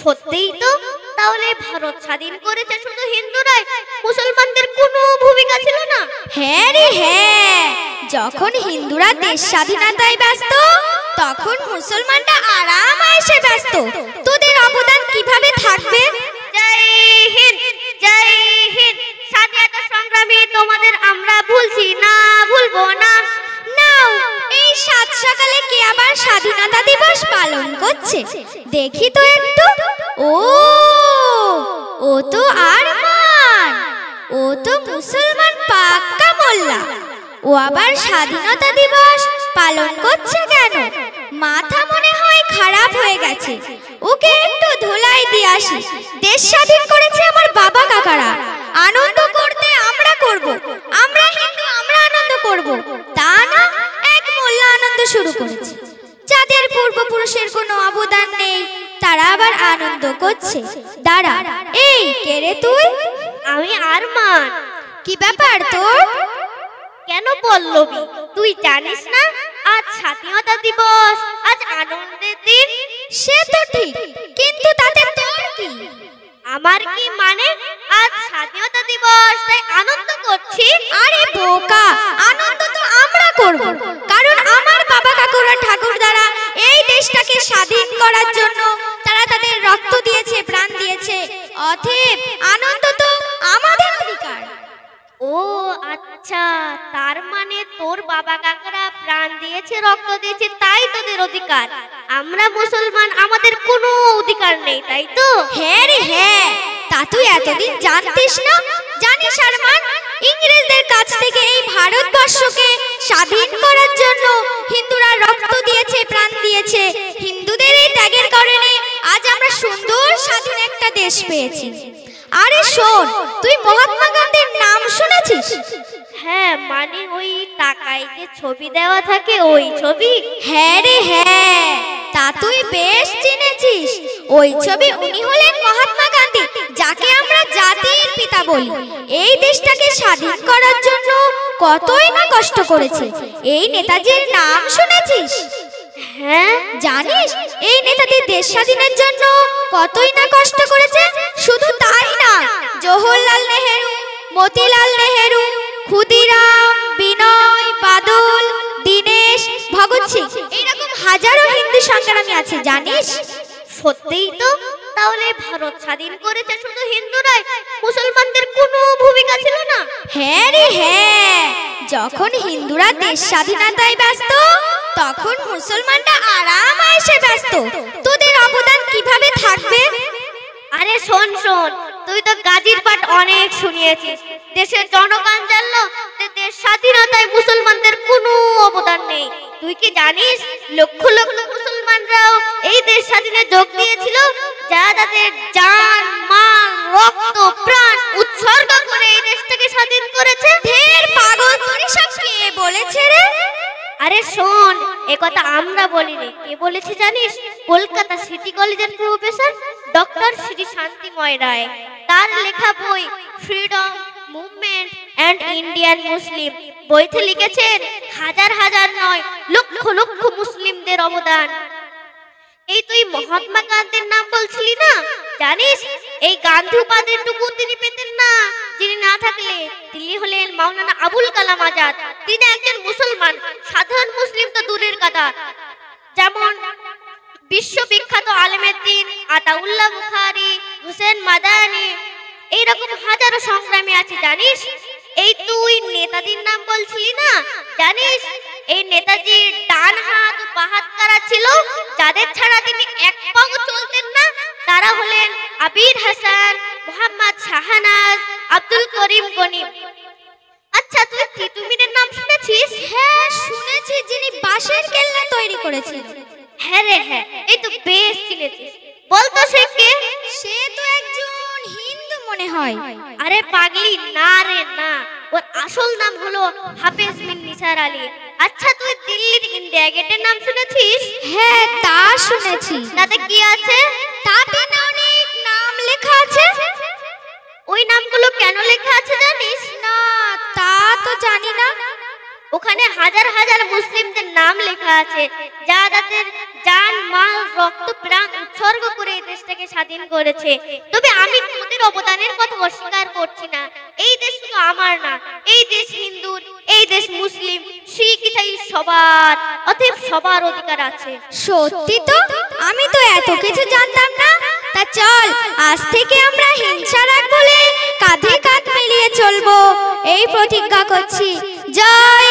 সত্যিই তো। তাহলে ভারত স্বাধীন করেছে শুধু হিন্দুরাই, মুসলমানদের কোনো ভূমিকা ছিল না? হ্যাঁ রে হ্যাঁ, যখন হিন্দুরা দেশ স্বাধীনতায় ব্যস্ত তখন মুসলমানরা আরাম আয়েশে ব্যস্ত। তোদের অবদান কিভাবে থাকবে? জয় হিন্দ, জয় হিন্দ। স্বাধীনতা সংগ্রামী তোমাদের আমরা ভুলছি না, ভুলবো না। নাও, এই সাত সকালে কে আবার স্বাধীনতা দিবস পালন করছে দেখি তো একটু। ও তো আরমান, ও তো মুসলমান পাক্কা মোল্লা। ও আবার স্বাধীনতা দিবস পালন করছে কেন? মাথা মনে হয় খারাপ হয়ে গেছে। ওকে একটু ধুলাই দিয়ে আসি। দেশ স্বাধীন করেছে আমার বাবা কাকারা, আনন্দ করতে আমরা করব। আমরা হিন্দু, আমরা আনন্দ করব, তা না এক মোল্লা আনন্দ শুরু করেছে। যাদের পূর্বপুরুষের কোনো অবদান নেই তারা আবার আনন্দ করছে। দাঁড়া, এই কে রে তুই? আমি আরমান। কি ব্যাপার তোর? কেন পল্লবী, তুই জানিস না আজ স্বাধীনতা দিবস, আজ আনন্দের দিন? সে তো ঠিক, কিন্তু তাতে তোর কি? আমার কি মানে? আজ স্বাধীনতা দিবস তাই আনন্দ করছি। আরে বোকা, আনন্দ তো আমরা করব, কারণ আমার বাবা কাকুরা ঠাকুরদারা এই দেশটাকে স্বাধীন করার জন্য তারা তাদের রক্ত দিয়েছে, প্রাণ দিয়েছে। অতএব আনন্দ তো আমাদের অধিকার। ও আচ্ছা, তার মানে তোর বাবা কাকারা প্রাণ দিয়েছে, রক্ত দিয়েছে, তাই তোদের অধিকার। আমরা মুসলমান, আমাদের কোনো অধিকার নেই, তাই তো? হ্যাঁ রে হ্যাঁ, তা তুই এতদিন জানতিস না? জানিস আরমান, ইংরেজদের কাছ থেকে এই ভারতবর্ষকে স্বাধীন করার জন্য হিন্দুরা রক্ত দিয়েছে, প্রাণ দিয়েছে। হিন্দুদের এই ত্যাগের কারণে আজ আমরা সুন্দর স্বাধীন একটা দেশ পেয়েছি। আরে শোন, তুই মহাত্মা গান্ধীর নাম শুনেছিস? হ্যাঁ, মানে ওই টাকায় যে ছবি দেওয়া থাকে, ওই ছবি? হ্যাঁ রে হ্যাঁ, তা তুই বেশ চিনেছিস। ওই ছবি, উনি হলেন মহাত্মা গান্ধী, যাকে আমরা জাতির পিতা বলি। এই দেশটাকে স্বাধীন করার জন্য কতই না কষ্ট করেছে। এই নেতাজির নাম শুনেছিস? হ্যাঁ জানিস এই নেতাজি দেশ স্বাধীনের জন্য কতই না কষ্ট করেছে। শুধু তাই না, জওহরলাল নেহেরু, মতিলাল নেহেরু, ক্ষুদিরাম, বিনয়, বাদল, দীনেশ, ভগৎ সিং, এইরকম হাজারো হিন্দু সংগ্রামী আছে, জানিস? সত্যিই তো। তাহলে ভারত স্বাধীন করেছে শুধু হিন্দুরাই, মুসলমানদের কোনো ভূমিকা ছিল না? হ্যাঁ রে হ্যাঁ, যখন হিন্দুরা দেশ স্বাধীনতায় ব্যস্ত তখন মুসলমানরা আরাম আয়েশে ব্যস্ত। তোদের অবদান কিভাবে থাকবে? আরে শোন শোন, তুই তো গাজীর পাঠ অনেক শুনিয়েছিস। দেশের জনগণ জানলো যে দেশ স্বাধীনতায় মুসলমানদের কোনো অবদান নেই। তুই কি জানিস লক্ষ লক্ষ মুসলমানরাও এই দেশ স্বাধীনে যোগ দিয়েছিল, যারা তাদের জান, মাল, রক্ত, প্রাণ উৎসর্গ করে এই দেশটাকে স্বাধীন করেছে? ঢের পাগল, তোর সব কে বলেছে রে? আরে শোন, একথা আমরা বলিনি। কে বলেছে জানিস? কলকাতা সিটি কলেজের প্রফেসর ডক্টর শ্রী শান্তিময় রায়। তার লেখা বই ফ্রিডম মুভমেন্ট অ্যান্ড ইন্ডিয়ান মুসলিম বইতে লিখেছেন হাজার হাজার নয়, লক্ষ লক্ষ মুসলিমদের অবদান। এই তুই মহাত্মা গান্ধীর নাম বলছিলি না, জানিস এই গান্ধী উপাধিটুকু তিনি পেতেন না, যিনি না থাকলে তিনি হলেন মাওলানা আবুল কালাম আজাদ। তিনি একজন মুসলমান, সাধারণ মুসলিম তো দূরের কথা। যেমন বিশ্ববিখ্যাত আলেমের দিন আতাউল্লাহ বুখারী, হুসেন মাদানী, এইরকম হাজারো সংগ্রামী আছে, জানিস? এই তুই নেতাজির নাম বলছিলি না, জানিস এই নেতাজির ডান হাত ও বাঁ হাত কারা ছিল, যাদের ছাড়া তিনি এক পাও চলতেন না? তারা হলেন আবির হাসান, মোহাম্মদ শাহনাজ, আব্দুল করিম গনি। আচ্ছা, তুই তিতুমিরের নাম শুনেছিস? হ্যাঁ শুনেছি, যিনি বাঁশের কেল্লা তৈরি করেছিলেন। হ্যাঁ রে হ্যাঁ, এই তো বেশ চিনেছিস। বলতো সে কে? সে তো একজন হিন্দু মনে হয়। আরে পাগলি, না রে না, ওর আসল নাম হলো হাফেজ বিন নিসার আলী। আচ্ছা, তুই দিল্লির ইন্ডিয়া গেটের নাম শুনেছিস? হ্যাঁ তা শুনেছি। তাতে কি আছে? তাতে না অনেক নাম লেখা আছে। ওই নামগুলো কেন লেখা আছে জানিস? না তা তো জানি না। ওখানে হাজার হাজার মুসলিমদের নাম লেখা আছে, যারা তাদের জান মাল রক্ত প্রাণ উৎসর্গ করে এই দেশটাকে স্বাধীন করেছে। তবে আমি তোমাদের অবদানের কথা অস্বীকার করছি না। এই দেশ শুধু আমার না, এই দেশ হিন্দুর, এই দেশ মুসলিম, শিখ ইসাই সবার, অতএব সবার অধিকার আছে। সত্যি তো, আমি তো এত কিছু জানতাম না। তা চল আজ থেকে আমরা হিংসা রাখবো, কাঁধে কাঁধ মিলিয়ে চলবো, এই প্রতিজ্ঞা করছি। জয়